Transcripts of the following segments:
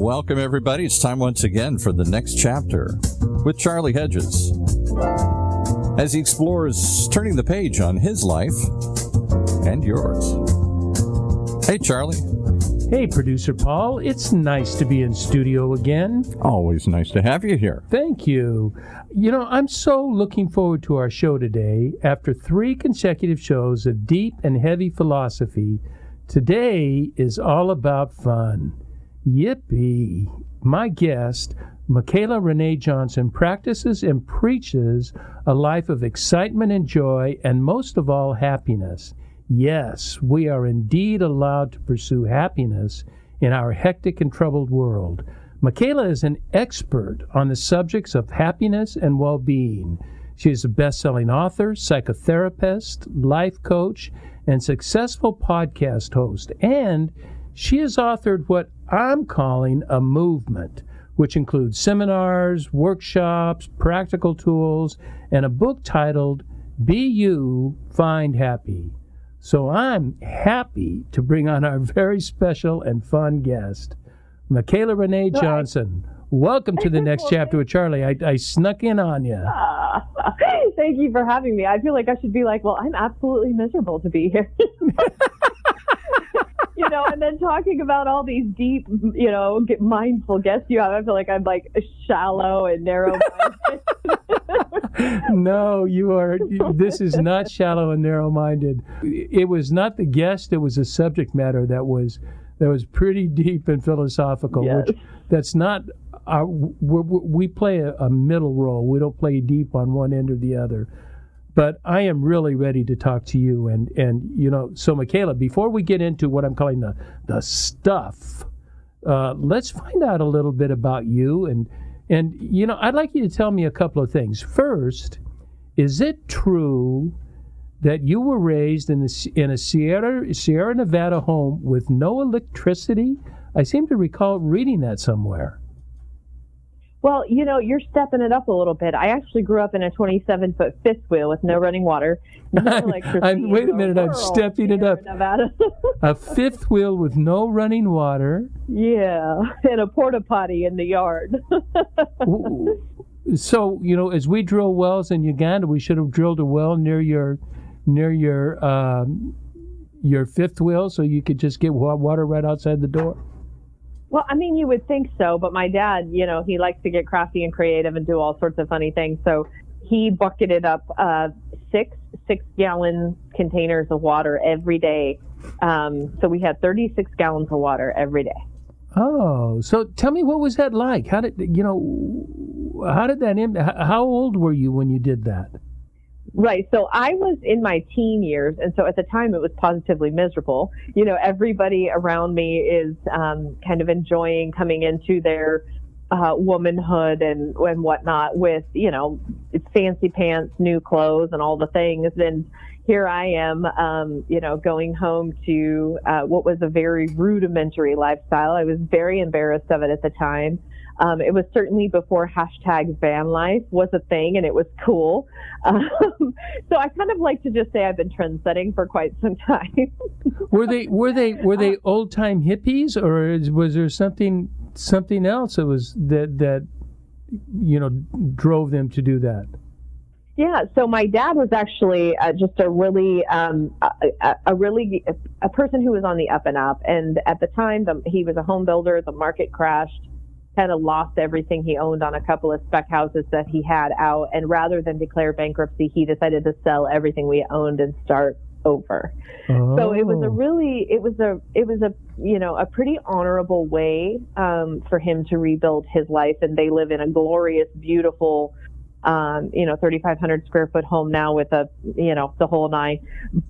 Welcome, everybody. It's time once again for the next chapter with Charlie Hedges as he explores turning the page on his life and yours. Hey, Charlie. Hey, Producer Paul. It's nice to be in studio again. Always nice to have you here. Thank you. You know, I'm so looking forward to our show today. After 3 consecutive shows of deep and heavy philosophy, today is all about fun. Yippee! My guest, Michaela Renee Johnson, practices and preaches a life of excitement and joy, and most of all, happiness. Yes, we are indeed allowed to pursue happiness in our hectic and troubled world. Michaela is an expert on the subjects of happiness and well-being. She is a best-selling author, psychotherapist, life coach, and successful podcast host, and she has authored what I'm calling a movement, which includes seminars, workshops, practical tools, and a book titled Be You, Find Happy. So I'm happy to bring on our very special and fun guest, Michaela Renee Johnson. Welcome to the next chapter with Charlie. I snuck in on you. Thank you for having me. I feel like I should be like, well, I'm absolutely miserable to be here. You know, and then talking about all these deep, you know, mindful guests you have, I feel like I'm like shallow and narrow-minded. No, you are. This is not shallow and narrow-minded. It was not the guest. It was the subject matter that was pretty deep and philosophical. Yes. Which that's not. We play a middle role. We don't play deep on one end or the other. But I am really ready to talk to you. And you know, so Michaela, before we get into what I'm calling the stuff, let's find out a little bit about you. And you know, I'd like you to tell me a couple of things. First, is it true that you were raised in a Sierra Nevada home with no electricity? I seem to recall reading that somewhere. Well, you know, you're stepping it up a little bit. I actually grew up in a 27-foot fifth wheel with no running water, no electricity. Wait a minute, I'm stepping it up. A fifth wheel with no running water. Yeah, and a porta potty in the yard. So, you know, as we drill wells in Uganda, we should have drilled a well near your fifth wheel so you could just get water right outside the door. Well, I mean, you would think so, but my dad, you know, he likes to get crafty and creative and do all sorts of funny things. So he bucketed up 6-gallon containers of water every day. So we had 36 gallons of water every day. Oh, so tell me, what was that like? How did that how old were you when you did that? Right. So I was in my teen years. And so at the time it was positively miserable. You know, everybody around me is kind of enjoying coming into their womanhood and whatnot with, you know, fancy pants, new clothes and all the things. And here I am, you know, going home to what was a very rudimentary lifestyle. I was very embarrassed of it at the time. It was certainly before #van life was a thing, and it was cool. So I kind of like to just say I've been trendsetting for quite some time. Were they old time hippies, or was there something else that was that you know drove them to do that? Yeah, so my dad was actually just a really a person who was on the up and up, and at the time he was a home builder. The market crashed. Kind of lost everything he owned on a couple of spec houses that he had out, and rather than declare bankruptcy, he decided to sell everything we owned and start over. Oh. So it was a you know, a pretty honorable way for him to rebuild his life, and they live in a glorious, beautiful 3,500 square foot home now with a, you know, the whole nine.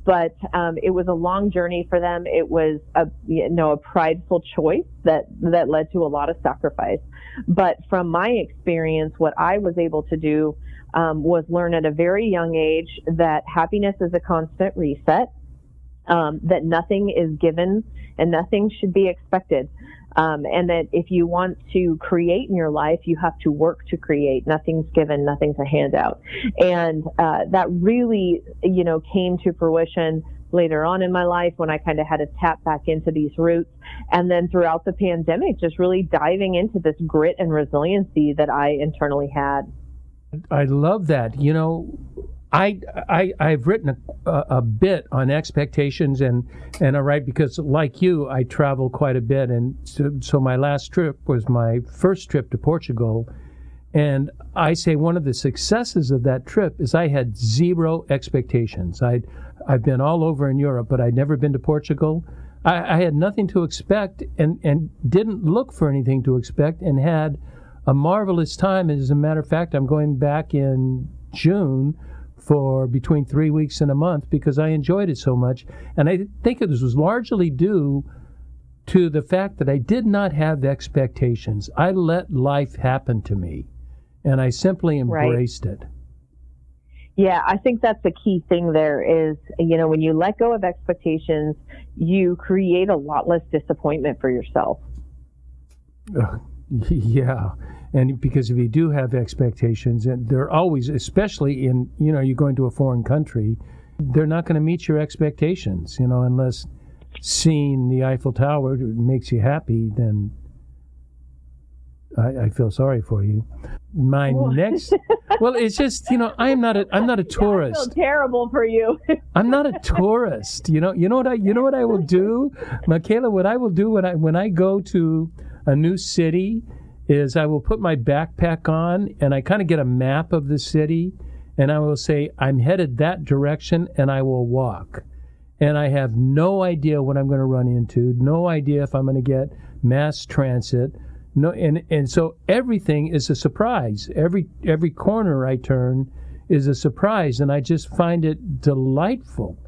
But it was a long journey for them. It was a prideful choice that led to a lot of sacrifice. But from my experience, what I was able to do was learn at a very young age that happiness is a constant reset, that nothing is given and nothing should be expected. And that if you want to create in your life, you have to work to create. Nothing's given, nothing's a handout. And that really, came to fruition later on in my life when I kind of had to tap back into these roots. And then throughout the pandemic, just really diving into this grit and resiliency that I internally had. I love that. You know, I've written a bit on expectations and I write because, like you, I travel quite a bit. And so my last trip was my first trip to Portugal. And I say one of the successes of that trip is I had zero expectations. I've been all over in Europe, but I'd never been to Portugal. I had nothing to expect and didn't look for anything to expect and had a marvelous time. As a matter of fact, I'm going back in June for between 3 weeks and a month because I enjoyed it so much. And I think it was largely due to the fact that I did not have expectations. I let life happen to me, and I simply embraced it. Yeah, I think that's the key thing there is, you know, when you let go of expectations, you create a lot less disappointment for yourself. Yeah. And because if you do have expectations, and they're always, especially in, you know, you're going to a foreign country, they're not going to meet your expectations, you know, unless seeing the Eiffel Tower makes you happy, then I feel sorry for you. My next, well, it's just, you know, I'm not a tourist. I feel terrible for you. I'm not a tourist. You know what I will do, Michaela. What I will do when I go to a new city is I will put my backpack on and I kind of get a map of the city and I will say I'm headed that direction and I will walk. And I have no idea what I'm going to run into, no idea if I'm going to get mass transit. No, and so everything is a surprise. Every corner I turn is a surprise, and I just find it delightful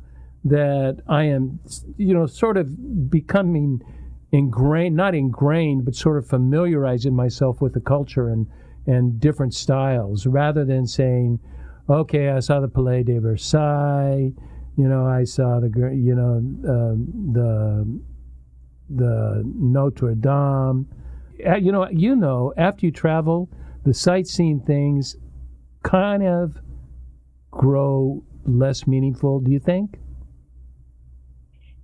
that I am, you know, sort of becoming not ingrained, but sort of familiarizing myself with the culture and different styles, rather than saying, okay, I saw the Palais de Versailles, you know, I saw the Notre Dame. You know, after you travel, the sightseeing things kind of grow less meaningful, do you think?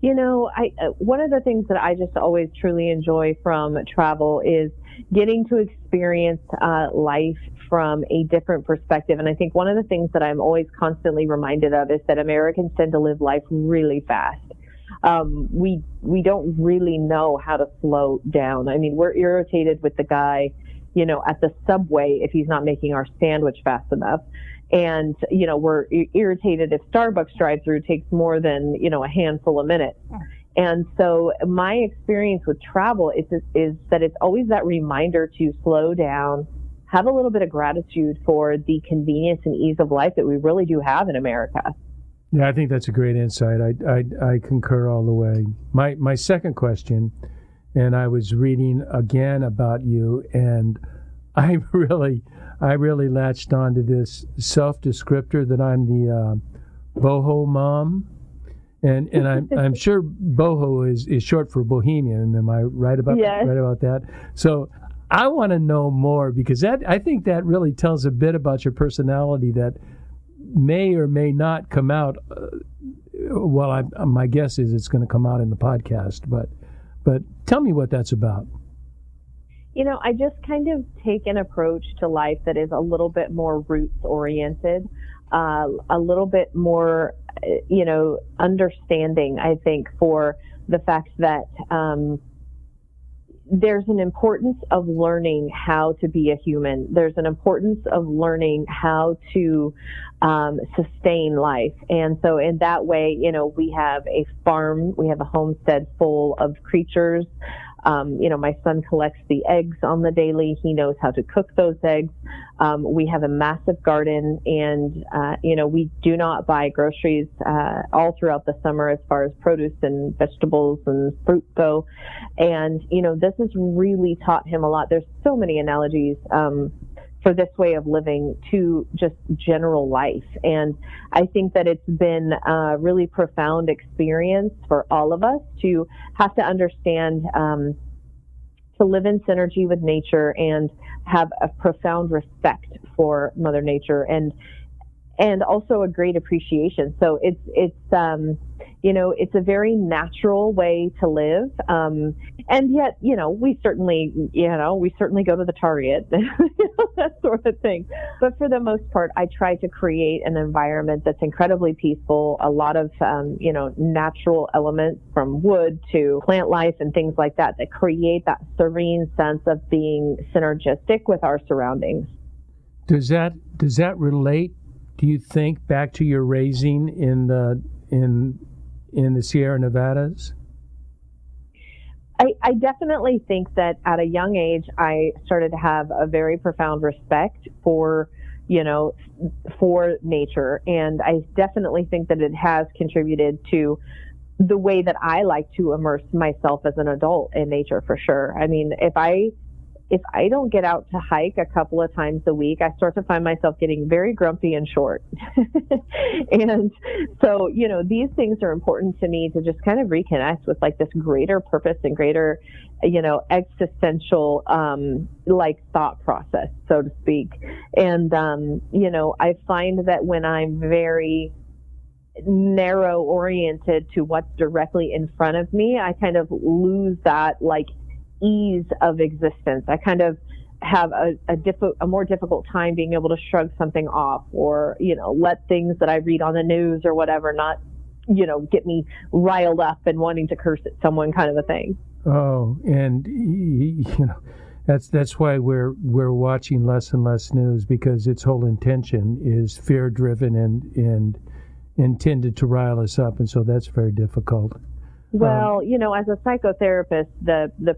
You know, one of the things that I just always truly enjoy from travel is getting to experience life from a different perspective. And I think one of the things that I'm always constantly reminded of is that Americans tend to live life really fast. We don't really know how to slow down. I mean, we're irritated with the guy, you know, at the subway if he's not making our sandwich fast enough. And, you know, we're irritated if Starbucks drive-through takes more than, you know, a handful of minutes. And so my experience with travel is that it's always that reminder to slow down, have a little bit of gratitude for the convenience and ease of life that we really do have in America. Yeah, I think that's a great insight. I concur all the way. My second question, and I was reading again about you, and I really latched on to this self-descriptor that I'm the boho mom, and I'm sure boho is short for bohemian. Am I right about that? So I want to know more because I think that really tells a bit about your personality that may or may not come out. My guess is it's going to come out in the podcast, but tell me what that's about. You know, I just kind of take an approach to life that is a little bit more roots oriented, a little bit more, you know, understanding, I think, for the fact that there's an importance of learning how to be a human. There's an importance of learning how to sustain life. And so in that way, you know, we have a farm, we have a homestead full of creatures. You know, my son collects the eggs on the daily. He knows how to cook those eggs. We have a massive garden, and, you know, we do not buy groceries all throughout the summer as far as produce and vegetables and fruit go. And, you know, this has really taught him a lot. There's so many analogies for this way of living to just general life. And I think that it's been a really profound experience for all of us to have to understand, to live in synergy with nature and have a profound respect for Mother Nature and also a great appreciation. So it's it's a very natural way to live. And yet, we certainly go to the Target, that sort of thing. But for the most part, I try to create an environment that's incredibly peaceful, a lot of, natural elements from wood to plant life and things like that create that serene sense of being synergistic with our surroundings. Does that relate, do you think, back to your raising in the Sierra Nevadas? I definitely think that at a young age, I started to have a very profound respect for nature. And I definitely think that it has contributed to the way that I like to immerse myself as an adult in nature, for sure. I mean, if I don't get out to hike a couple of times a week, I start to find myself getting very grumpy and short. And so, these things are important to me to just kind of reconnect with like this greater purpose and greater, existential, thought process, so to speak. And, I find that when I'm very narrow oriented to what's directly in front of me, I kind of lose that ease of existence. I kind of have a more difficult time being able to shrug something off, or let things that I read on the news or whatever not get me riled up and wanting to curse at someone, kind of a thing. Oh, and that's why we're watching less and less news, because its whole intention is fear driven and intended to rile us up, and so that's very difficult. Well, as a psychotherapist, the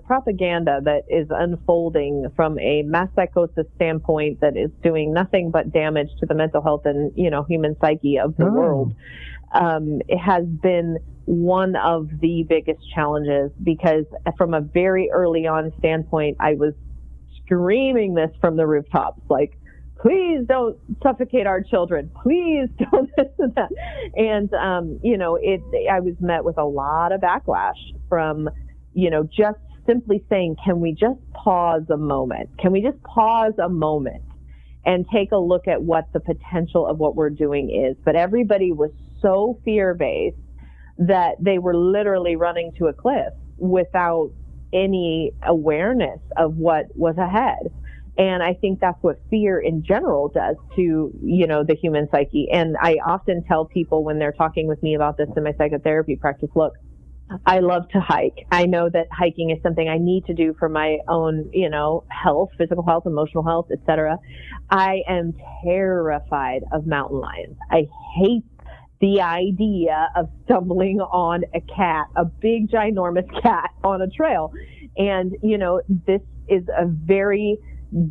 propaganda that is unfolding from a mass psychosis standpoint that is doing nothing but damage to the mental health and, human psyche of the world, it has been one of the biggest challenges, because from a very early on standpoint, I was screaming this from the rooftops, like, please don't suffocate our children. Please don't this and that. And, I was met with a lot of backlash from, just simply saying, can we just pause a moment? Can we just pause a moment and take a look at what the potential of what we're doing is? But everybody was so fear-based that they were literally running to a cliff without any awareness of what was ahead. And I think that's what fear in general does to, the human psyche. And I often tell people when they're talking with me about this in my psychotherapy practice, look, I love to hike. I know that hiking is something I need to do for my own, health, physical health, emotional health, etc. I am terrified of mountain lions. I hate the idea of stumbling on a cat, a big, ginormous cat on a trail. And, this is a very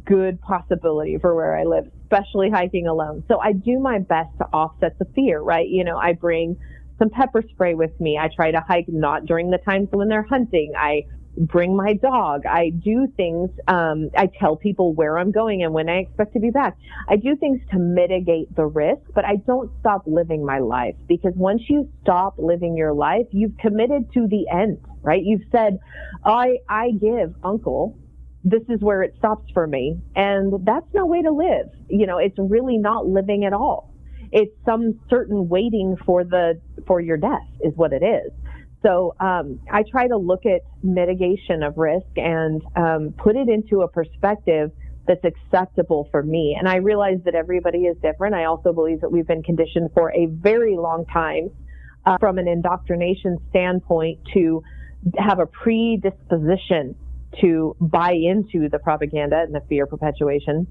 good possibility for where I live, especially hiking alone. So I do my best to offset the fear, right? I bring some pepper spray with me. I try to hike not during the times when they're hunting. I bring my dog. I do things. I tell people where I'm going and when I expect to be back. I do things to mitigate the risk, but I don't stop living my life, because once you stop living your life, you've committed to the end, right? You've said, I give uncle, this is where it stops for me. And that's no way to live. It's really not living at all. It's some certain waiting for your death is what it is. So I try to look at mitigation of risk and put it into a perspective that's acceptable for me. And I realize that everybody is different. I also believe that we've been conditioned for a very long time from an indoctrination standpoint to have a predisposition to buy into the propaganda and the fear perpetuation.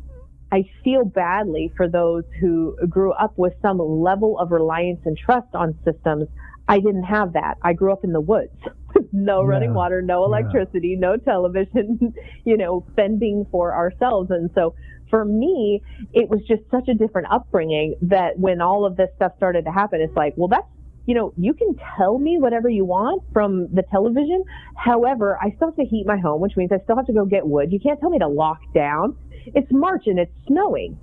I feel badly for those who grew up with some level of reliance and trust on systems. I didn't have that. I grew up in the woods. No running water, no electricity, no television, fending for ourselves. And so for me, it was just such a different upbringing that when all of this stuff started to happen, it's like, well, that's, you can tell me whatever you want from the television. However, I still have to heat my home, which means I still have to go get wood. You can't tell me to lock down. It's March and it's snowing.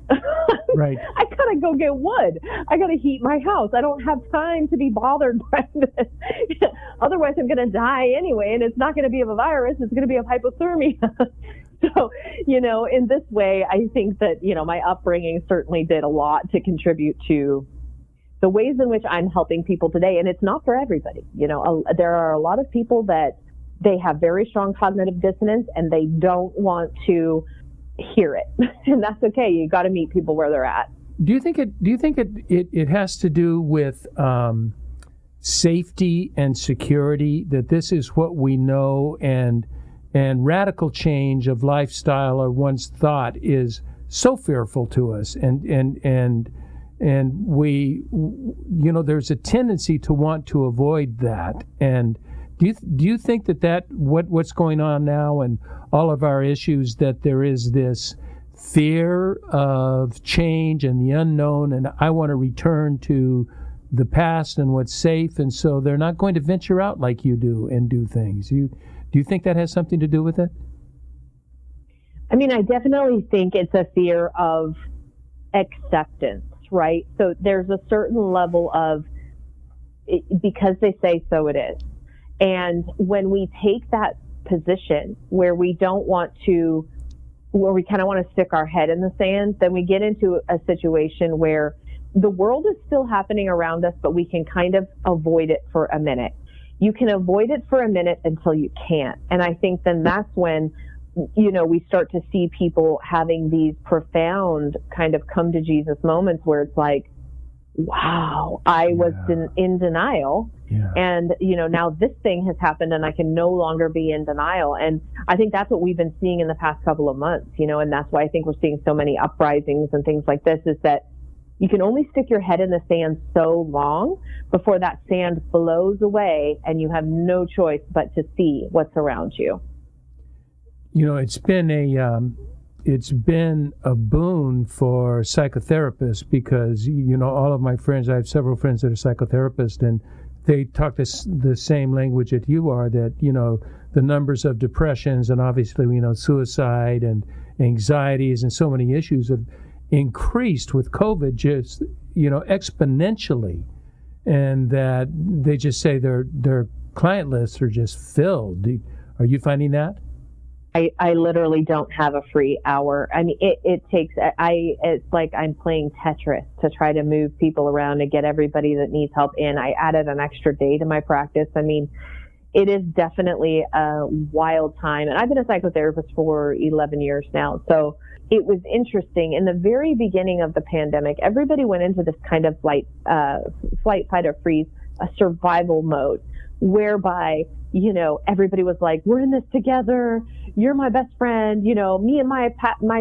Right. I gotta go get wood. I gotta heat my house. I don't have time to be bothered by this. Otherwise, I'm gonna die anyway, and it's not gonna be of a virus. It's gonna be of hypothermia. So, in this way, I think that, my upbringing certainly did a lot to contribute to the ways in which I'm helping people today, and it's not for everybody. There are a lot of people that they have very strong cognitive dissonance and they don't want to hear it. And that's okay. You got to meet people where they're at. Do you think it has to do with safety and security, that this is what we know, and radical change of lifestyle or one's thought is so fearful to us, and we, there's a tendency to want to avoid that. And do you think that what's going on now and all of our issues, that there is this fear of change and the unknown, and I want to return to the past and what's safe, and so they're not going to venture out like you do and do things? Do you think that has something to do with it? I mean, I definitely think it's a fear of acceptance, right? So there's a certain level of, because they say so it is. And when we take that position where we don't want to, where we kind of want to stick our head in the sand, then we get into a situation where the world is still happening around us, but we can kind of avoid it for a minute. You can avoid it for a minute until you can't. And I think then that's when, we start to see people having these profound kind of come to Jesus moments where it's like, wow, I was in denial. Yeah. And, now this thing has happened and I can no longer be in denial. And I think that's what we've been seeing in the past couple of months, and that's why I think we're seeing so many uprisings and things like this, is that you can only stick your head in the sand so long before that sand blows away and you have no choice but to see what's around you. It's been a boon for psychotherapists because, all of my friends, I have several friends that are psychotherapists, and they talk the same language that you are, that, the numbers of depressions and obviously, suicide and anxieties and so many issues have increased with COVID just, exponentially. And that they just say their client lists are just filled. Are you finding that? I literally don't have a free hour. I mean, it's like I'm playing Tetris to try to move people around and get everybody that needs help in. I added an extra day to my practice. I mean, it is definitely a wild time. And I've been a psychotherapist for 11 years now. So it was interesting. In the very beginning of the pandemic, everybody went into this kind of flight, fight, or freeze, a survival mode, whereby, everybody was like, we're in this together. You're my best friend. Me and my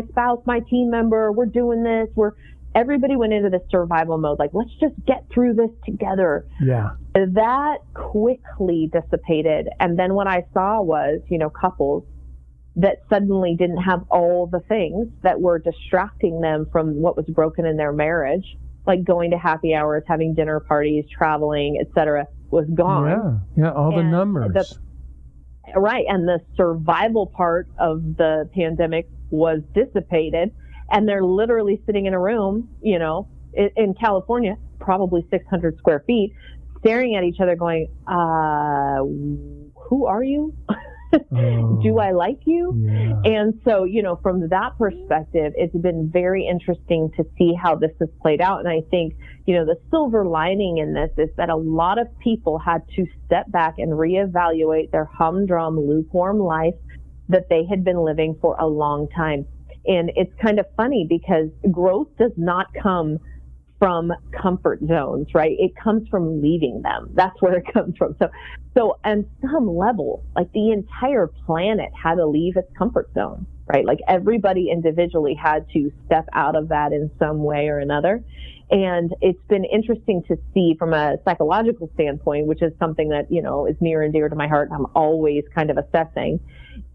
spouse, my team member, we're doing this. Everybody went into this survival mode. Like, let's just get through this together. Yeah. That quickly dissipated. And then what I saw was, couples that suddenly didn't have all the things that were distracting them from what was broken in their marriage, like going to happy hours, having dinner parties, traveling, etc., was gone. Yeah, all the numbers. Right, and the survival part of the pandemic was dissipated, and they're literally sitting in a room, in California, probably 600 square feet, staring at each other going, who are you? Do I like you? Yeah. And so, from that perspective, it's been very interesting to see how this has played out. And I think, the silver lining in this is that a lot of people had to step back and reevaluate their humdrum, lukewarm life that they had been living for a long time. And it's kind of funny because growth does not come from comfort zones, right? It comes from leaving them. That's where it comes from. So on some level, like the entire planet had to leave its comfort zone, right? Like everybody individually had to step out of that in some way or another. And it's been interesting to see from a psychological standpoint, which is something that, is near and dear to my heart. I'm always kind of assessing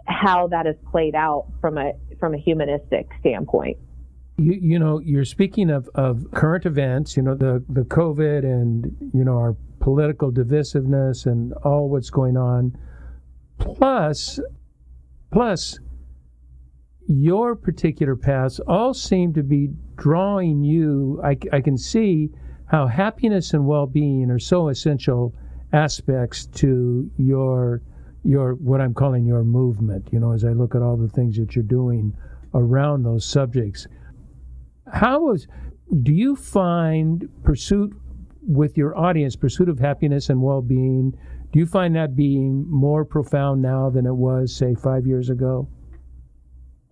how that has played out from a humanistic standpoint. You're speaking of current events, the COVID and, our political divisiveness and all what's going on. Plus, your particular paths all seem to be drawing you. I can see how happiness and well-being are so essential aspects to your what I'm calling your movement, as I look at all the things that you're doing around those subjects. Do you find pursuit with your audience, pursuit of happiness and well-being, do you find that being more profound now than it was, say, 5 years ago?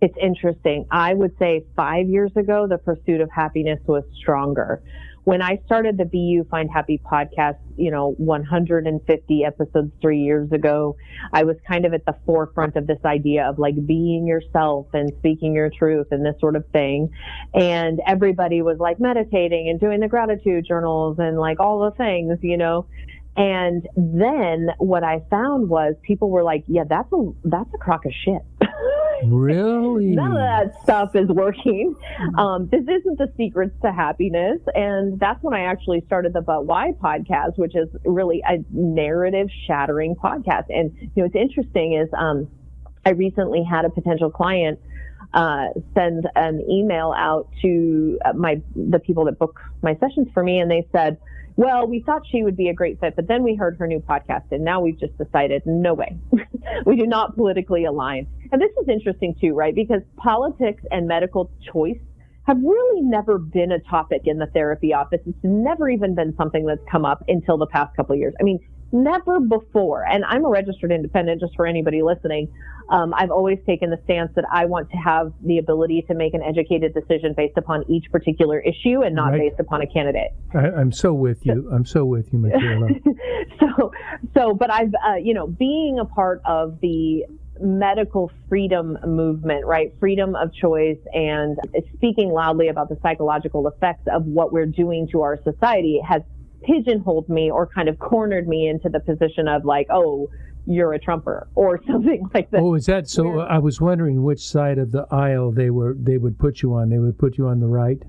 It's interesting. I would say 5 years ago, the pursuit of happiness was stronger. When I started the Be You Find Happy podcast, 150 episodes 3 years ago, I was kind of at the forefront of this idea of like being yourself and speaking your truth and this sort of thing. And everybody was like meditating and doing the gratitude journals and like all the things, And then what I found was people were like, yeah, that's a crock of shit. Really? None of that stuff is working. This isn't the secrets to happiness. And that's when I actually started the But Why podcast, which is really a narrative shattering podcast. And, what's interesting is I recently had a potential client send an email out to the people that book my sessions for me. And they said, well, we thought she would be a great fit, but then we heard her new podcast, and now we've just decided, no way. We do not politically align. And this is interesting, too, right? Because politics and medical choice have really never been a topic in the therapy office. It's never even been something that's come up until the past couple of years. I mean, never before. And I'm a registered independent, just for anybody listening. I've always taken the stance that I want to have the ability to make an educated decision based upon each particular issue and not based upon a candidate. I'm so with you. I'm so with you, Michaela. But I've, being a part of the medical freedom movement, right? Freedom of choice and speaking loudly about the psychological effects of what we're doing to our society has pigeonholed me or kind of cornered me into the position of like, oh, you're a Trumper or something like that. Oh, is that so? I was wondering which side of the aisle they would put you on. They would put you on the right?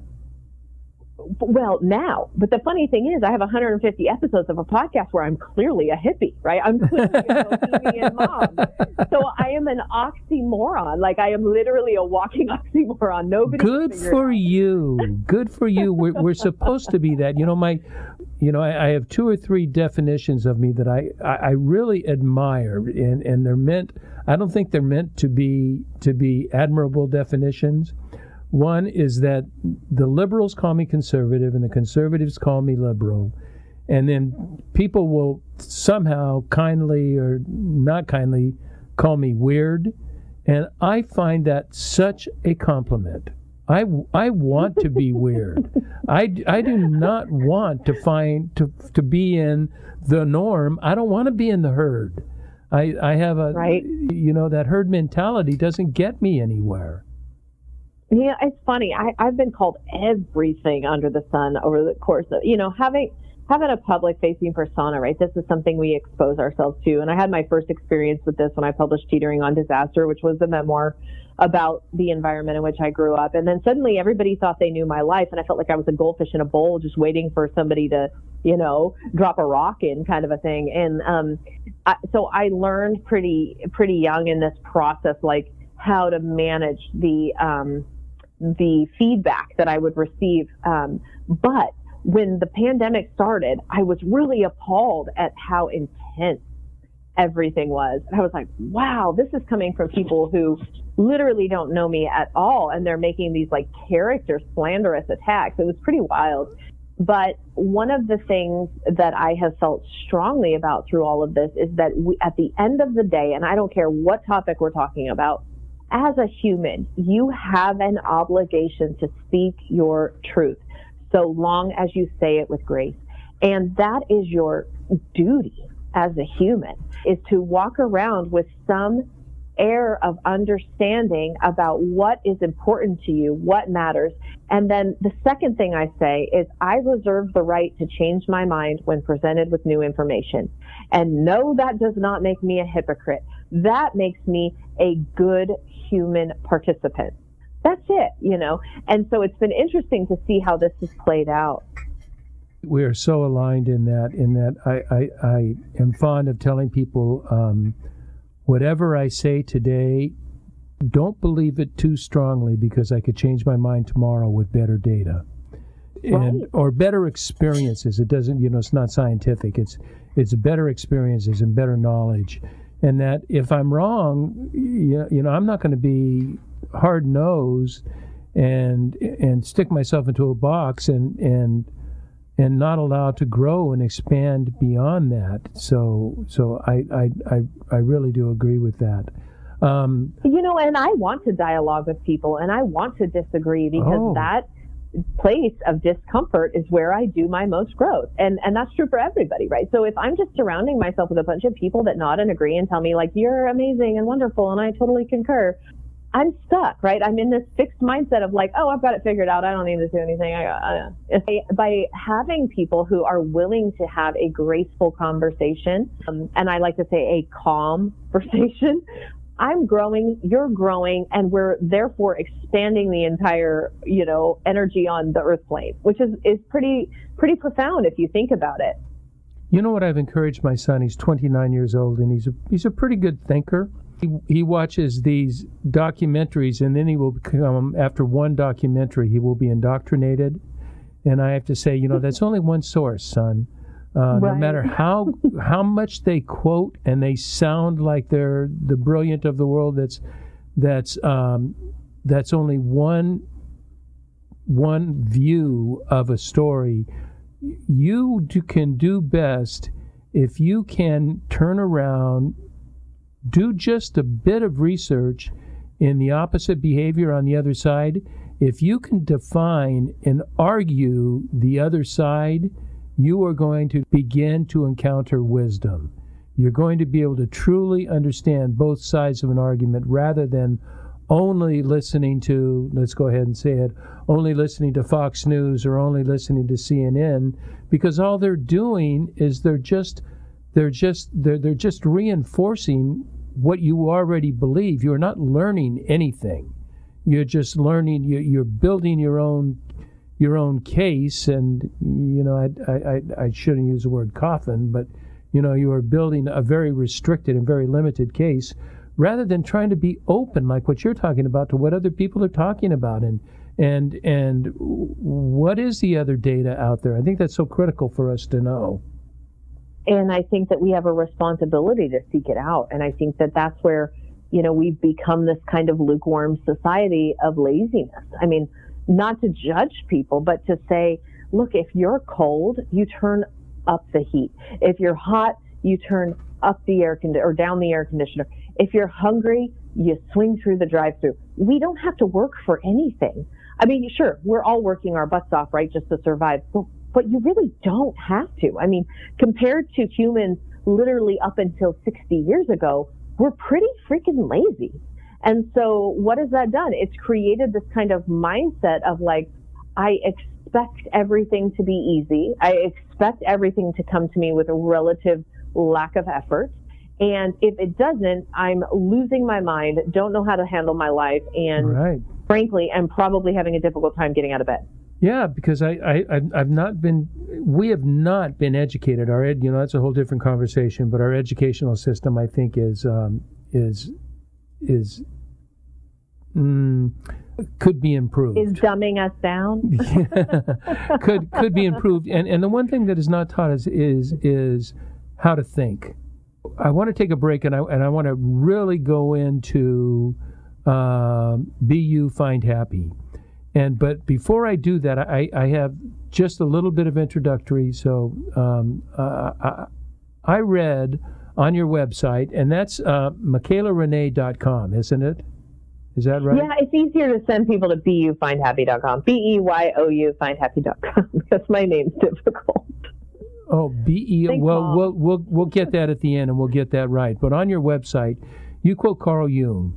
Well, now, but the funny thing is I have 150 episodes of a podcast where I'm clearly a hippie, right? I'm clearly a bohemian mom. So I am an oxymoron. Like I am literally a walking oxymoron. Nobody. Good for you. Good for you. We're supposed to be that. I have 2 or 3 definitions of me that I really admire, and they're meant. I don't think they're meant to be admirable definitions. One is that the liberals call me conservative and the conservatives call me liberal. And then people will somehow kindly or not kindly call me weird. And I find that such a compliment. I want to be weird. I do not want to be in the norm. I don't want to be in the herd. I have that herd mentality doesn't get me anywhere. Yeah, it's funny. I've been called everything under the sun over the course of, having a public-facing persona, right? This is something we expose ourselves to. And I had my first experience with this when I published Teetering on Disaster, which was the memoir about the environment in which I grew up. And then suddenly everybody thought they knew my life, and I felt like I was a goldfish in a bowl just waiting for somebody to, drop a rock in kind of a thing. And so I learned pretty young in this process, like how to manage the feedback that I would receive. But when the pandemic started, I was really appalled at how intense everything was. And I was like, wow, this is coming from people who literally don't know me at all. And they're making these like character slanderous attacks. It was pretty wild. But one of the things that I have felt strongly about through all of this is that at the end of the day, and I don't care what topic we're talking about, as a human, you have an obligation to speak your truth, so long as you say it with grace. And that is your duty as a human, is to walk around with some air of understanding about what is important to you, what matters. And then the second thing I say is I reserve the right to change my mind when presented with new information. And no, that does not make me a hypocrite. That makes me a good human participant. That's it, And so it's been interesting to see how this has played out. We are so aligned in that I am fond of telling people, whatever I say today, don't believe it too strongly, because I could change my mind tomorrow with better data or better experiences. It doesn't, it's not scientific. It's better experiences and better knowledge. And that if I'm wrong, I'm not going to be hard-nosed and stick myself into a box and and not allowed to grow and expand beyond that. So I really do agree with that. And I want to dialogue with people, and I want to disagree, because that place of discomfort is where I do my most growth. And that's true for everybody, right? So if I'm just surrounding myself with a bunch of people that nod and agree and tell me, like, you're amazing and wonderful, and I totally concur, I'm stuck, right? I'm in this fixed mindset of like, oh, I've got it figured out. I don't need to do anything. By having people who are willing to have a graceful conversation, and I like to say a calm conversation, I'm growing, you're growing, and we're therefore expanding the entire, energy on the earth plane, which is pretty profound if you think about it. You know what I've encouraged my son? He's 29 years old, and he's a pretty good thinker. He watches these documentaries, and then he will become, after one documentary, he will be indoctrinated. And I have to say, that's only one source, son. Right. No matter how much they quote and they sound like they're the brilliant of the world, that's only one view of a story. You can do best if you can turn around, do just a bit of research in the opposite behavior on the other side. If you can define and argue the other side, you are going to begin to encounter wisdom. You're going to be able to truly understand both sides of an argument, rather than only listening to, let's go ahead and say it, only listening to Fox News or only listening to CNN, because all they're doing is they're just reinforcing what you already believe. You're not learning anything. You're just learning. You're building your own case, and I shouldn't use the word coffin, but you are building a very restricted and very limited case, rather than trying to be open, like what you're talking about, to what other people are talking about, and what is the other data out there. I think that's so critical for us to know. And I think that we have a responsibility to seek it out. And I think that that's where, we've become this kind of lukewarm society of laziness. I mean, not to judge people, but to say, look, if you're cold, you turn up the heat. If you're hot, you turn up the air conditioner or down the air conditioner. If you're hungry, you swing through the drive-thru. We don't have to work for anything. I mean, sure, we're all working our butts off, right, just to survive. But you really don't have to. I mean, compared to humans literally up until 60 years ago, we're pretty freaking lazy. And so what has that done? It's created this kind of mindset of like, I expect everything to be easy. I expect everything to come to me with a relative lack of effort. And if it doesn't, I'm losing my mind, don't know how to handle my life, and frankly, I'm probably having a difficult time getting out of bed. Yeah, because we have not been educated. That's a whole different conversation, but our educational system, I think, could be improved. Is dumbing us down? could be improved. And the one thing that is not taught is how to think. I want to take a break, and I want to really go into Be You, Find Happy. But before I do that, I have just a little bit of introductory. So I read on your website, and that's MichaelaRenee.com, isn't it? Is that right? Yeah, it's easier to send people to beyoufindhappy.com. BEYOU findhappy.com, because my name's difficult. Oh, BE. Well, we'll get that at the end, and we'll get that right. But on your website, you quote Carl Jung.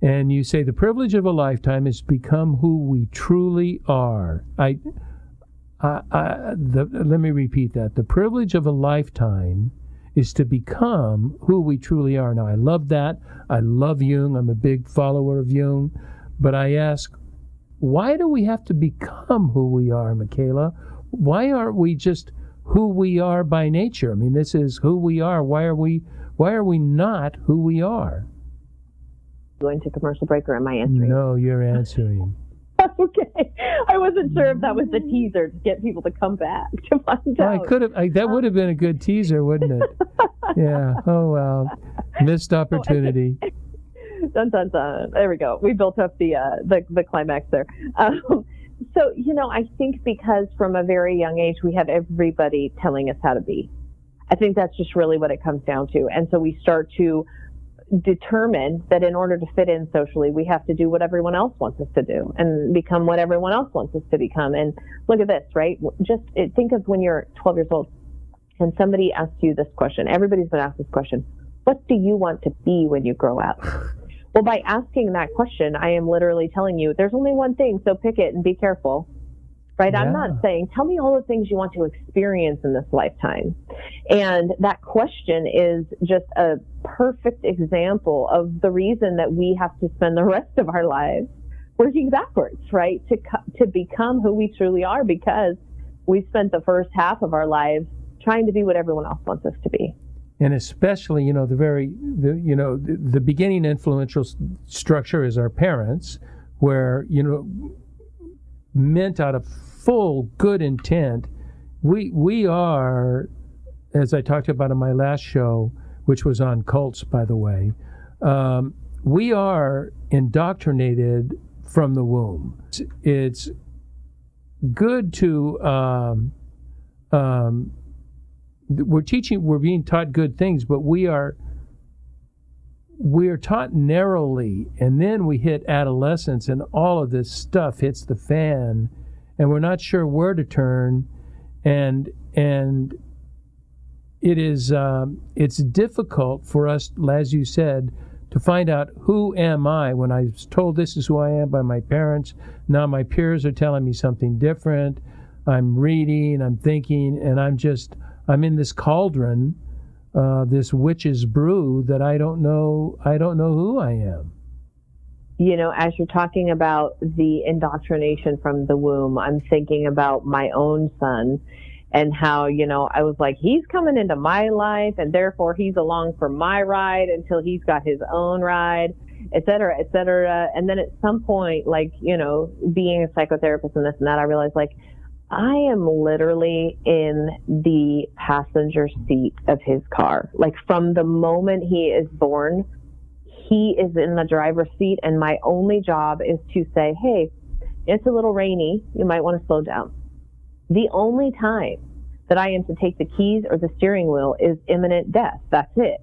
And you say, the privilege of a lifetime is to become who we truly are. Let me repeat that. The privilege of a lifetime is to become who we truly are. Now, I love that. I love Jung. I'm a big follower of Jung. But I ask, why do we have to become who we are, Michaela? Why aren't we just who we are by nature? I mean, this is who we are. Why are we not who we are? Going to commercial break, or am I answering? No, you're answering. Okay. I wasn't sure if that was the teaser to get people to come back to find out. That would have been a good teaser, wouldn't it? Yeah. Oh, well. Missed opportunity. Dun, dun, dun. There we go. We built up the climax there. So, I think because from a very young age, we have everybody telling us how to be. I think that's just really what it comes down to. And so we start to determine that in order to fit in socially, we have to do what everyone else wants us to do and become what everyone else wants us to become. And look at this, right? Think of when you're 12 years old and somebody asks you this question. Everybody's been asked this question. What do you want to be when you grow up? Well, by asking that question, I am literally telling you there's only one thing, so pick it and be careful. Right? Yeah. I'm not saying, tell me all the things you want to experience in this lifetime. And that question is just a perfect example of the reason that we have to spend the rest of our lives working backwards, right? To become who we truly are, because we spent the first half of our lives trying to be what everyone else wants us to be. And especially, the beginning influential structure is our parents, where, meant out of full good intent, we are, as I talked about in my last show, which was on cults, by the way, we are indoctrinated from the womb. It's good to we're being taught good things, but we are taught narrowly, and then we hit adolescence and all of this stuff hits the fan, and we're not sure where to turn, and it is it's difficult for us, as you said, to find out who am I when I was told this is who I am by my parents. Now my peers are telling me something different. I'm reading, I'm thinking, and I'm in this cauldron, this witch's brew that I don't know who I am. As you're talking about the indoctrination from the womb, I'm thinking about my own son and how, I was like, he's coming into my life and therefore he's along for my ride until he's got his own ride, et cetera, et cetera. And then at some point, being a psychotherapist and this and that, I realized I am literally in the passenger seat of his car. From the moment he is born, he is in the driver's seat, and my only job is to say, hey, it's a little rainy. You might want to slow down. The only time that I am to take the keys or the steering wheel is imminent death. That's it.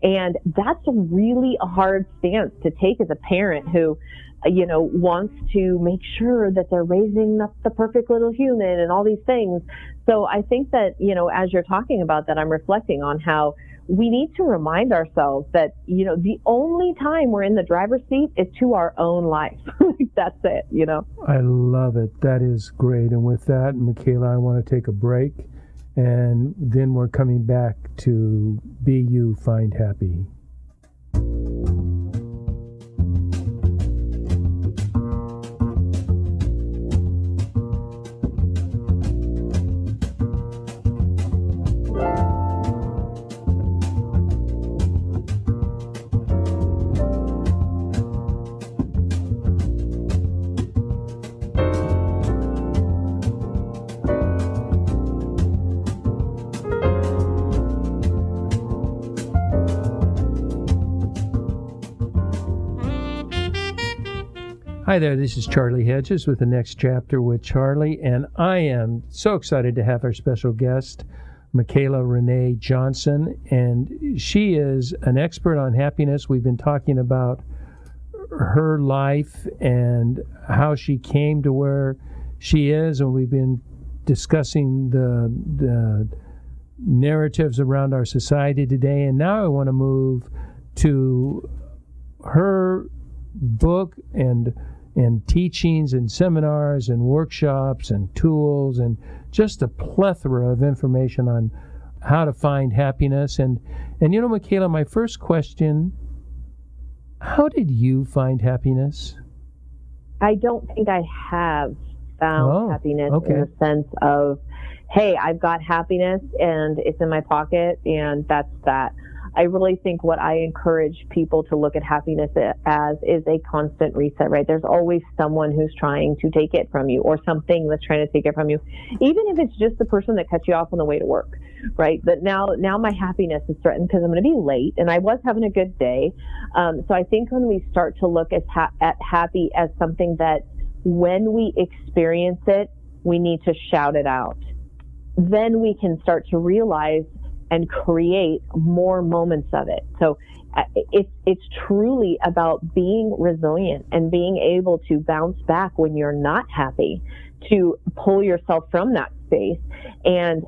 And that's really a hard stance to take as a parent who, wants to make sure that they're raising up the perfect little human and all these things. So I think that, as you're talking about that, I'm reflecting on how we need to remind ourselves that, the only time we're in the driver's seat is to our own life. That's it, I love it. That is great. And with that, Michaela, I want to take a break, and then we're coming back to Be You, Find Happy. Hi there, this is Charlie Hedges with the next chapter with Charlie, and I am so excited to have our special guest, Michaela Renee Johnson, and she is an expert on happiness. We've been talking about her life and how she came to where she is, and we've been discussing the narratives around our society today, and now I want to move to her book and teachings and seminars and workshops and tools and just a plethora of information on how to find happiness. And Michaela, my first question, how did you find happiness? I don't think I have found happiness in the sense of, hey, I've got happiness and it's in my pocket and that's that. I really think what I encourage people to look at happiness as is a constant reset, right? There's always someone who's trying to take it from you or something that's trying to take it from you, even if it's just the person that cut you off on the way to work, right? But now my happiness is threatened because I'm going to be late and I was having a good day. So I think when we start to look at happy as something that when we experience it, we need to shout it out. Then we can start to realize and create more moments of it. So it's truly about being resilient and being able to bounce back when you're not happy, to pull yourself from that space and,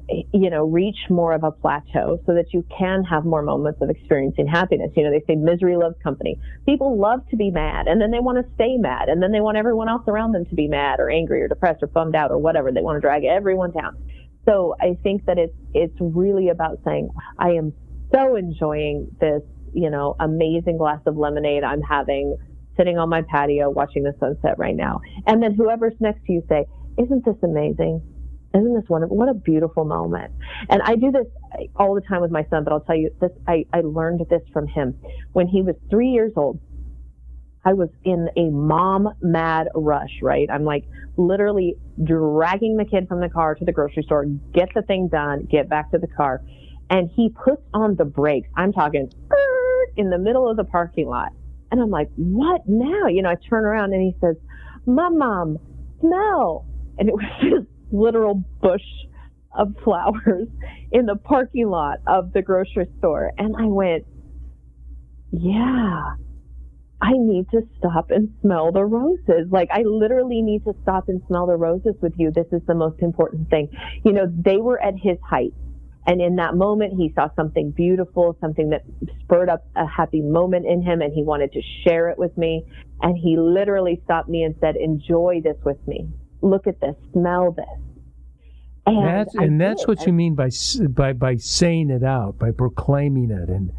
reach more of a plateau so that you can have more moments of experiencing happiness. They say misery loves company. People love to be mad, and then they want to stay mad, and then they want everyone else around them to be mad or angry or depressed or bummed out or whatever. They want to drag everyone down. So I think that it's really about saying, I am so enjoying this, amazing glass of lemonade I'm having, sitting on my patio watching the sunset right now. And then whoever's next to you say, isn't this amazing? Isn't this wonderful? What a beautiful moment. And I do this all the time with my son, but I'll tell you this, I learned this from him. When he was 3 years old, I was in a mom mad rush, right? I'm like literally dragging the kid from the car to the grocery store, get the thing done, get back to the car. And he puts on the brakes. I'm talking in the middle of the parking lot. And I'm like, what now? I turn around and he says, Mom, smell. And it was this literal bush of flowers in the parking lot of the grocery store. And I went, yeah, I need to stop and smell the roses. Like, I literally need to stop and smell the roses with you. This is the most important thing. They were at his height. And in that moment, he saw something beautiful, something that spurred up a happy moment in him, and he wanted to share it with me. And he literally stopped me and said, enjoy this with me. Look at this, smell this. And that's what you mean by saying it out, by proclaiming it, and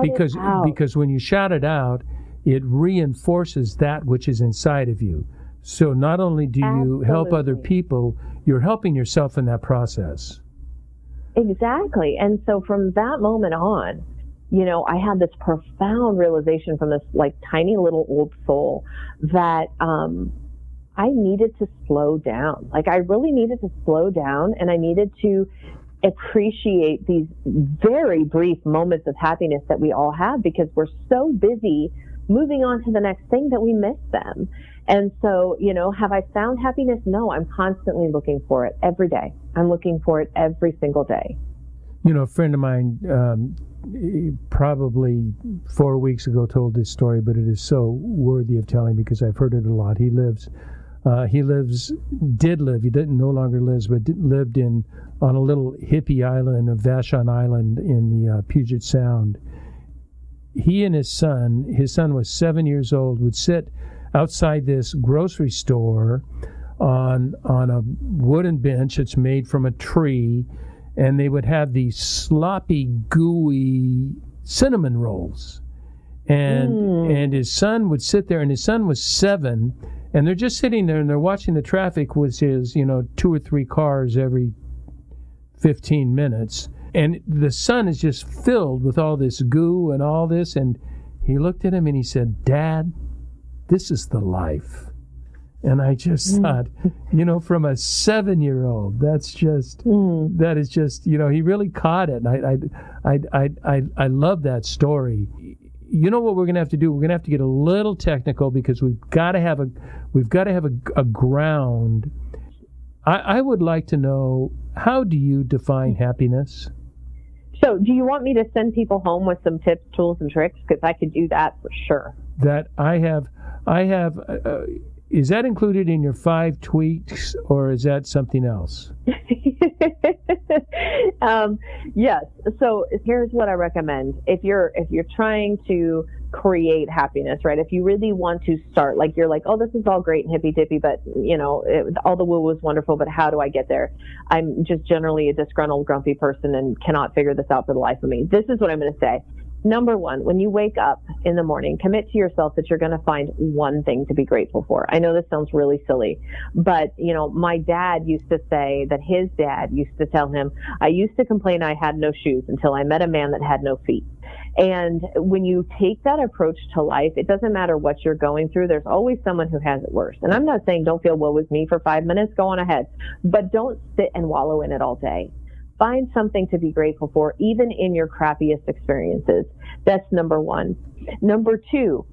because when you shout it out, it reinforces that which is inside of you. So not only do you help other people, you're helping yourself in that process. Exactly. And so from that moment on, I had this profound realization from this like tiny little old soul that I needed to slow down. Like, I really needed to slow down, and I needed to appreciate these very brief moments of happiness that we all have, because we're so busy moving on to the next thing that we miss them. And so, have I found happiness? No, I'm constantly looking for it every day. I'm looking for it every single day. A friend of mine probably 4 weeks ago told this story, but it is so worthy of telling because I've heard it a lot. He no longer lives, but lived on a little hippie island of Vashon Island in the Puget Sound. He and his son was 7 years old, would sit outside this grocery store on a wooden bench that's made from a tree, and they would have these sloppy, gooey cinnamon rolls. And his son would sit there, and his son was 7, and they're just sitting there and they're watching the traffic, which is, 2 or 3 cars every 15 minutes. And the son is just filled with all this goo and all this. And he looked at him and he said, Dad, this is the life. And I just thought, from a 7-year-old, that is just, he really caught it. And I love that story. You know what we're going to have to do? We're going to have to get a little technical because we've got to have a ground. I would like to know, how do you define happiness? So do you want me to send people home with some tips, tools, and tricks? Because I could do that for sure. That I have. Is that included in your 5 tweaks, or is that something else? Yes. So here's what I recommend. If you're trying to create happiness, right? If you really want to start, like you're like, oh, this is all great and hippy dippy, but all the woo was wonderful, but how do I get there? I'm just generally a disgruntled, grumpy person and cannot figure this out for the life of me. This is what I'm going to say. Number one, when you wake up in the morning, commit to yourself that you're going to find one thing to be grateful for. I know this sounds really silly, but my dad used to say that his dad used to tell him, I used to complain I had no shoes until I met a man that had no feet. And when you take that approach to life, it doesn't matter what you're going through. There's always someone who has it worse. And I'm not saying don't feel woe is me for 5 minutes, go on ahead, but don't sit and wallow in it all day. Find something to be grateful for, even in your crappiest experiences. That's number one. Number two,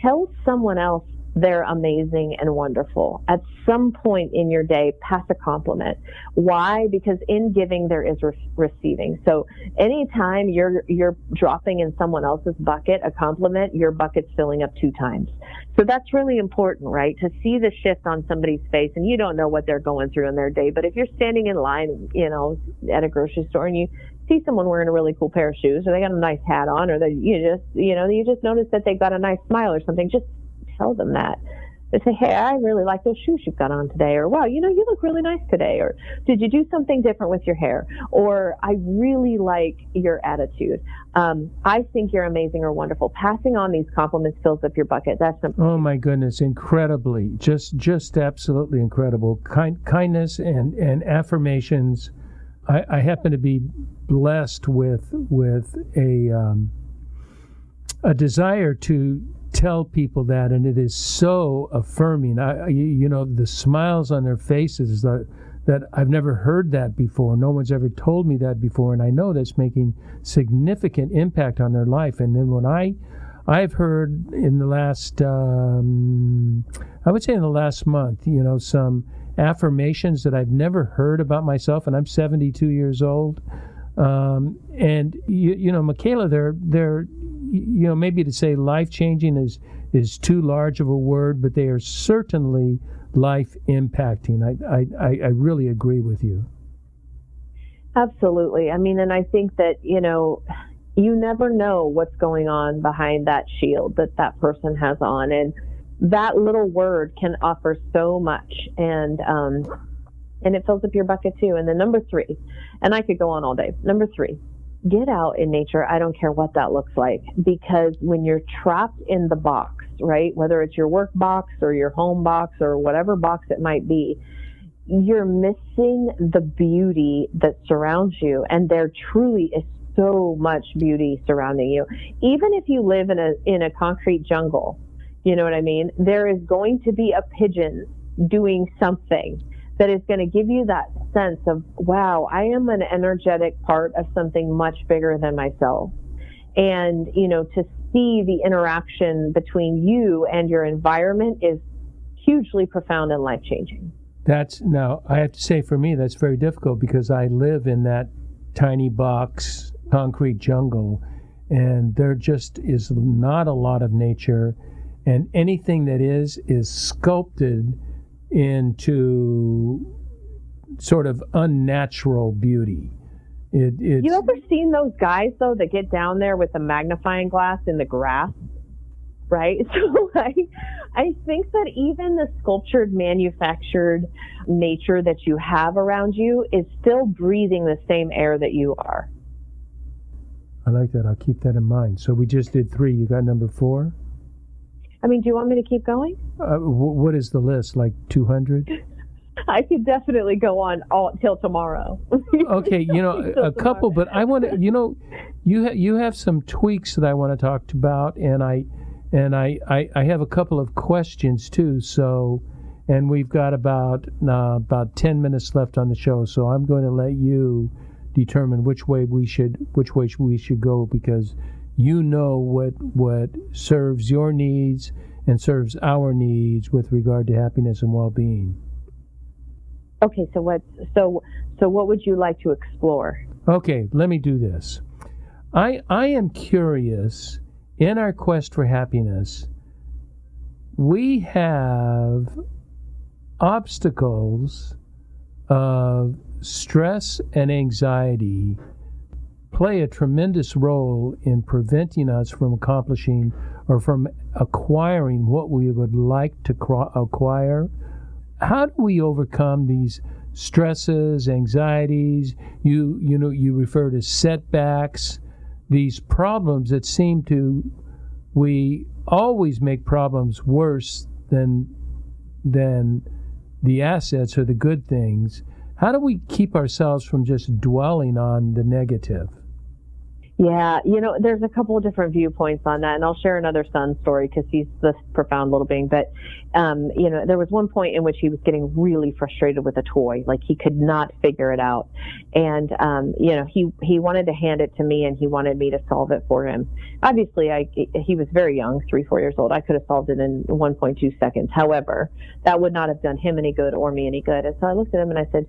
tell someone else they're amazing and wonderful. At some point in your day, pass a compliment. Why? Because in giving, there is receiving. So anytime you're dropping in someone else's bucket a compliment, your bucket's filling up 2 times. So that's really important, right? To see the shift on somebody's face, and you don't know what they're going through in their day. But if you're standing in line, at a grocery store and you see someone wearing a really cool pair of shoes, or they got a nice hat on, or you just notice that they've got a nice smile or something, just tell them that. They say, hey, I really like those shoes you've got on today, or wow, you look really nice today, or did you do something different with your hair, or I really like your attitude. I think you're amazing or wonderful. Passing on these compliments fills up your bucket. That's simple. Oh my goodness, incredibly, just absolutely incredible. Kindness and affirmations. I happen to be blessed with a desire to tell people that, and it is so affirming. The smiles on their faces that I've never heard that before. No one's ever told me that before, and I know that's making significant impact on their life. And then when I've heard in the last, I would say in the last month, some affirmations that I've never heard about myself, and I'm 72 years old. And Michaela, they're maybe to say life-changing is too large of a word, but they are certainly life-impacting. I really agree with you. Absolutely. I mean, and I think that, you never know what's going on behind that shield that person has on. And that little word can offer so much. And it fills up your bucket too. And then number 3, and I could go on all day. Number 3, get out in nature. I don't care what that looks like, because when you're trapped in the box, right, whether it's your work box or your home box or whatever box it might be, you're missing the beauty that surrounds you. And there truly is so much beauty surrounding you. Even if you live in a concrete jungle, you know what I mean? There is going to be a pigeon doing something that is going to give you that sense of, wow, I am an energetic part of something much bigger than myself. And, to see the interaction between you and your environment is hugely profound and life-changing. Now, I have to say, for me, that's very difficult, because I live in that tiny box, concrete jungle, and there just is not a lot of nature, and anything that is sculpted into sort of unnatural beauty. You ever seen those guys, though, that get down there with a magnifying glass in the grass? Right? So I think that even the sculptured, manufactured nature that you have around you is still breathing the same air that you are. I like that. I'll keep that in mind. So we just did 3. You got number 4? I mean, do you want me to keep going? What is the list? Like 200? I could definitely go on till tomorrow. Okay, a couple, but I want to, you have some tweaks that I want to talk about, and I have a couple of questions too. So, and we've got about 10 minutes left on the show, so I'm going to let you determine which way we should go, because what serves your needs and serves our needs with regard to happiness and well-being. Okay, so what would you like to explore? Okay, let me do this. I am curious, in our quest for happiness, we have obstacles of stress and anxiety play a tremendous role in preventing us from accomplishing or from acquiring what we would like to acquire. How do we overcome these stresses, anxieties? You refer to setbacks, these problems that we always make problems worse than the assets or the good things. How do we keep ourselves from just dwelling on the negative? Yeah, there's a couple of different viewpoints on that, and I'll share another son story because he's this profound little being. But, there was one point in which he was getting really frustrated with a toy, like he could not figure it out. And, he wanted to hand it to me, and he wanted me to solve it for him. Obviously, he was very young, 3-4 years old. I could have solved it in 1.2 seconds. However, that would not have done him any good or me any good. And so I looked at him and I said,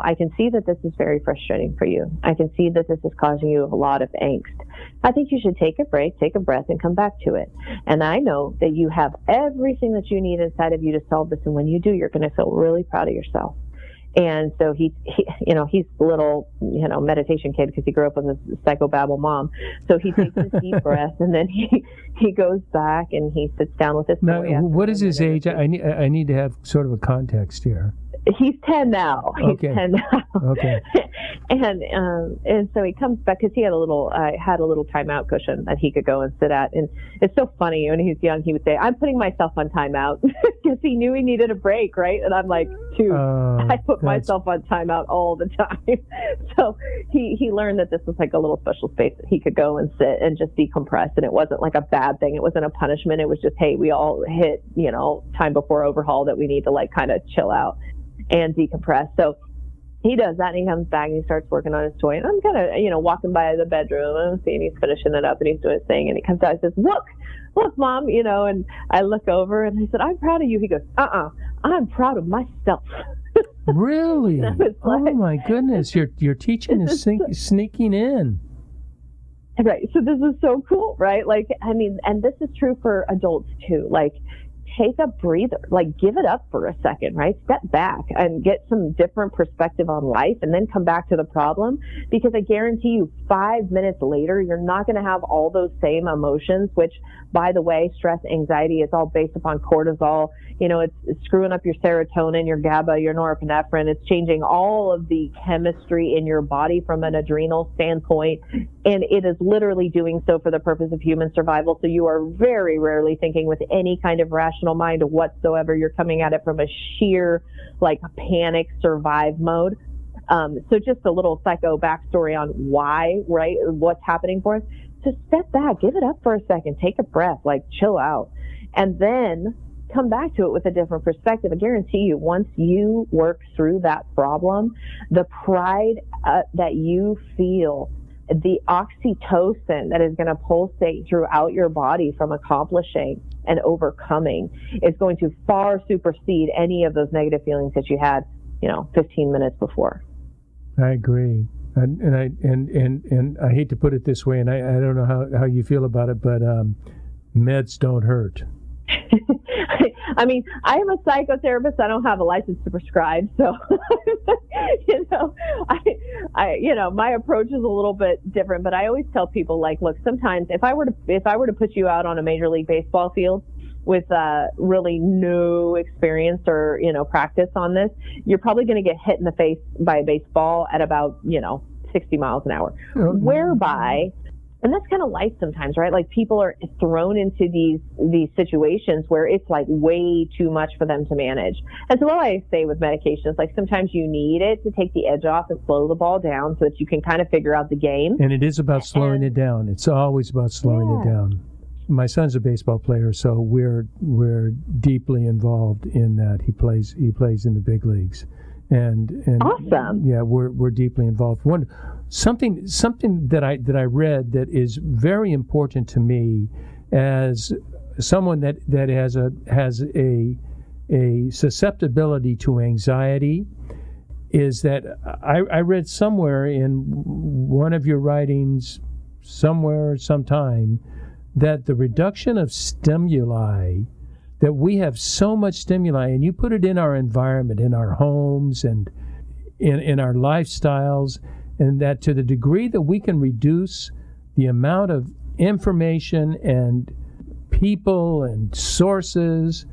I can see that this is very frustrating for you. I can see that this is causing you a lot of angst. I think you should take a break, take a breath, and come back to it. And I know that you have everything that you need inside of you to solve this. And when you do, you're going to feel really proud of yourself. And so he's a little, meditation kid because he grew up with a psychobabble mom. So he takes a deep breath, and then he goes back and he sits down with his toy. Now, what is his age? I need to have sort of a context here. He's 10 now. He's okay. 10 now. Okay. And so he comes back because he had a little timeout cushion that he could go and sit at. And it's so funny, when he was young, he would say, "I'm putting myself on timeout," because he knew he needed a break, right? And I'm like, dude, I put myself on timeout all the time. So he learned that this was like a little special space that he could go and sit and just decompress. And it wasn't like a bad thing. It wasn't a punishment. It was just, hey, we all hit, time before overhaul that we need to like kind of chill out and decompress. So he does that, and he comes back and he starts working on his toy. And I'm kind of, walking by the bedroom, and I'm seeing he's finishing it up and he's doing his thing. And he comes out and says, look, Mom, and I look over and I said, "I'm proud of you." He goes, I'm proud of myself. Really? Like, oh my goodness, your teaching is sneaking in. Right. So this is so cool, right? Like, I mean, and this is true for adults too. Like, take a breather, like give it up for a second, right? Step back and get some different perspective on life, and then come back to the problem, because I guarantee you 5 minutes later, you're not going to have all those same emotions, which, by the way, stress, anxiety, it's all based upon cortisol. It's screwing up your serotonin, your GABA, your norepinephrine. It's changing all of the chemistry in your body from an adrenal standpoint. And it is literally doing so for the purpose of human survival. So you are very rarely thinking with any kind of rational mind whatsoever. You're coming at it from a sheer, like, panic survive mode. So just a little psycho backstory on why, right? What's happening for us. So step back, give it up for a second, take a breath, like chill out, and then come back to it with a different perspective. I guarantee you, once you work through that problem, the pride that you feel, the oxytocin that is going to pulsate throughout your body from accomplishing and overcoming, is going to far supersede any of those negative feelings that you had, 15 minutes before. I agree. And I hate to put it this way, and I don't know how you feel about it, but meds don't hurt. I mean, I am a psychotherapist. I don't have a license to prescribe, so my approach is a little bit different. But I always tell people, like, look, sometimes if I were to put you out on a Major League Baseball field with really no experience or practice on this, you're probably going to get hit in the face by a baseball at about 60 miles an hour, whereby. And that's kind of life sometimes, right? Like, people are thrown into these situations where it's like way too much for them to manage. And so what I say with medications, like, sometimes you need it to take the edge off and slow the ball down so that you can kind of figure out the game. And it is about slowing it down. It's always about slowing it down. My son's a baseball player, so we're deeply involved in that. He plays in the big leagues. And awesome. Yeah, we're deeply involved. Something that I read that is very important to me as someone that has a susceptibility to anxiety is that I read somewhere in one of your writings, somewhere, sometime, that the reduction of stimuli, that we have so much stimuli, and you put it in our environment, in our homes and in our lifestyles, and that to the degree that we can reduce the amount of information and people and sources,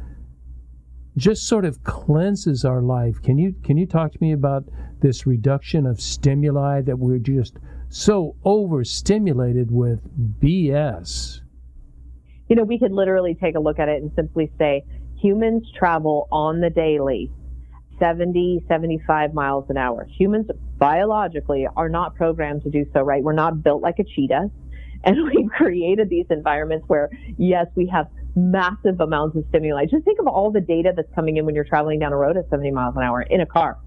just sort of cleanses our life. Can you talk to me about this reduction of stimuli, that we're just so overstimulated with BS? We could literally take a look at it and simply say humans travel on the daily 70, 75 miles an hour. Humans biologically are not programmed to do so, right? We're not built like a cheetah. And we've created these environments where, yes, we have massive amounts of stimuli. Just think of all the data that's coming in when you're traveling down a road at 70 miles an hour in a car,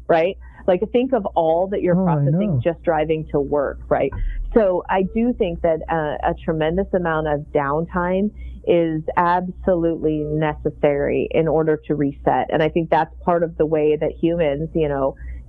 right? Like, think of all that you're processing just driving to work, right? So I do think that a tremendous amount of downtime is absolutely necessary in order to reset. And I think that's part of the way that humans,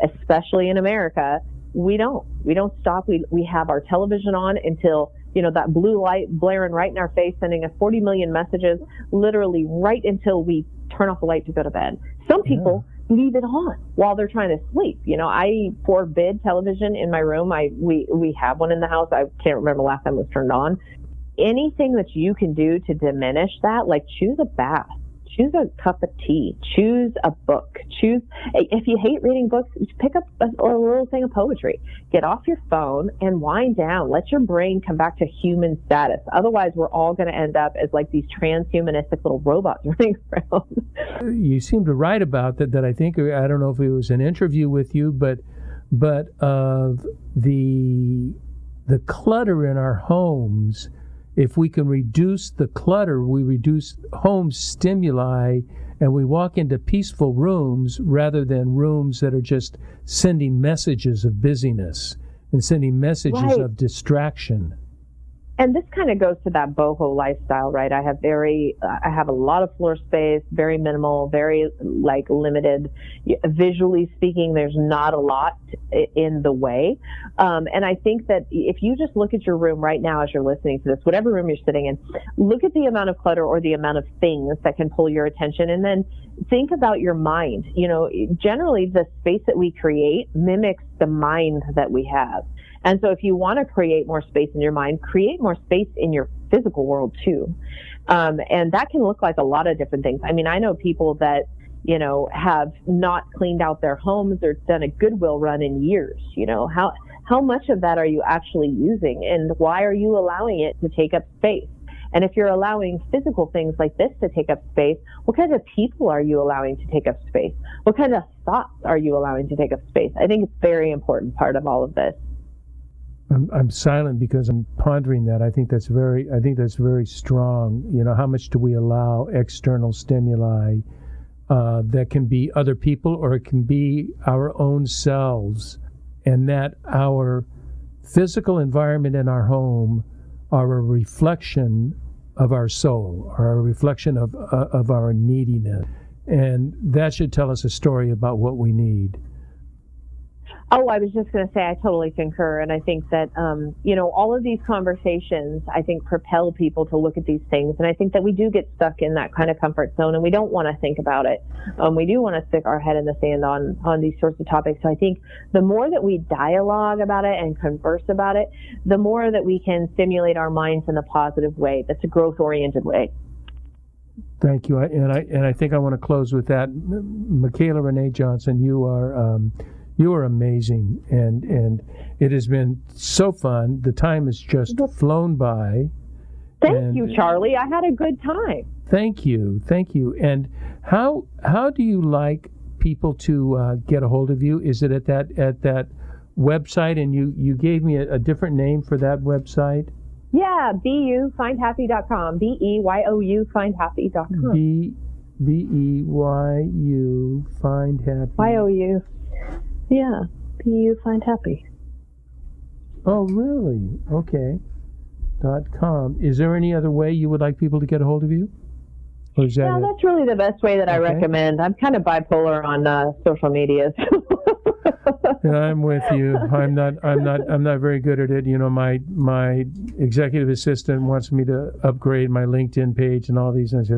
especially in America, we don't stop. We have our television on until, that blue light blaring right in our face, sending us 40 million messages, literally right until we turn off the light to go to bed. Some people leave it on while they're trying to sleep. I forbid television in my room. We have one in the house. I can't remember the last time it was turned on. Anything that you can do to diminish that, like choose a bath, choose a cup of tea, choose a book, if you hate reading books, pick up a little thing of poetry, get off your phone and wind down, let your brain come back to human status. Otherwise, we're all going to end up as like these transhumanistic little robots running around. You seem to write about that I think, I don't know if it was an interview with you, but of the clutter in our homes. If we can reduce the clutter, we reduce home stimuli, and we walk into peaceful rooms rather than rooms that are just sending messages of busyness and sending messages of distraction. And this kind of goes to that boho lifestyle, right? I have a lot of floor space, very minimal, very limited. Visually speaking, there's not a lot in the way. And I think that if you just look at your room right now as you're listening to this, whatever room you're sitting in, look at the amount of clutter or the amount of things that can pull your attention, and then think about your mind. Generally the space that we create mimics the mind that we have. And so if you want to create more space in your mind, create more space in your physical world too. And that can look like a lot of different things. I mean, I know people that, have not cleaned out their homes or done a Goodwill run in years. How much of that are you actually using, and why are you allowing it to take up space? And if you're allowing physical things like this to take up space, what kind of people are you allowing to take up space? What kind of thoughts are you allowing to take up space? I think it's a very important part of all of this. I'm silent because I'm pondering that. I think that's very strong. How much do we allow external stimuli that can be other people, or it can be our own selves, and that our physical environment in our home are a reflection of our soul, or a reflection of our neediness, and that should tell us a story about what we need. Oh, I was just going to say, I totally concur. And I think that, all of these conversations, I think, propel people to look at these things. And I think that we do get stuck in that kind of comfort zone, and we don't want to think about it. We do want to stick our head in the sand on these sorts of topics. So I think the more that we dialogue about it and converse about it, the more that we can stimulate our minds in a positive way. That's a growth-oriented way. Thank you. And I think I want to close with that. Michaela Renee Johnson, you are amazing, and it has been so fun. The time has just flown by. Thank you, Charlie. I had a good time. Thank you. And how do you like people to get a hold of you? Is it at that website? And you gave me a different name for that website. Yeah, BeYouFindHappy.com. BEYOU findhappy.com. BEYU findhappy. YOU. Yeah, BeYou findhappy. Oh, really? Okay. .com. Is there any other way you would like people to get a hold of you? Or is that that's really the best way that I recommend. I'm kind of bipolar on social media. Yeah, I'm with you. I'm not very good at it. My executive assistant wants me to upgrade my LinkedIn page and all these, and I say,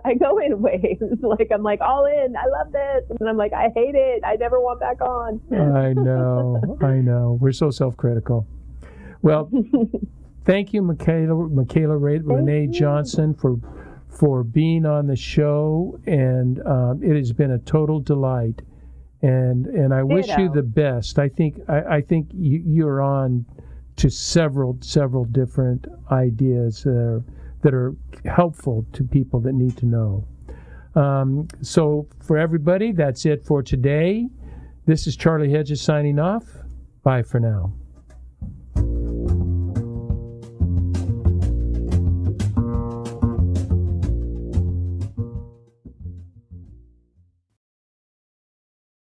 I go in waves. I'm like all in. I love this, and then I'm like, I hate it. I never want back on. I know. We're so self-critical. Well, thank you, Michaela Renee Johnson, for being on the show, and it has been a total delight. And I wish you the best. I think you're on to several different ideas that are helpful to people that need to know. So for everybody, that's it for today. This is Charlie Hedges signing off. Bye for now.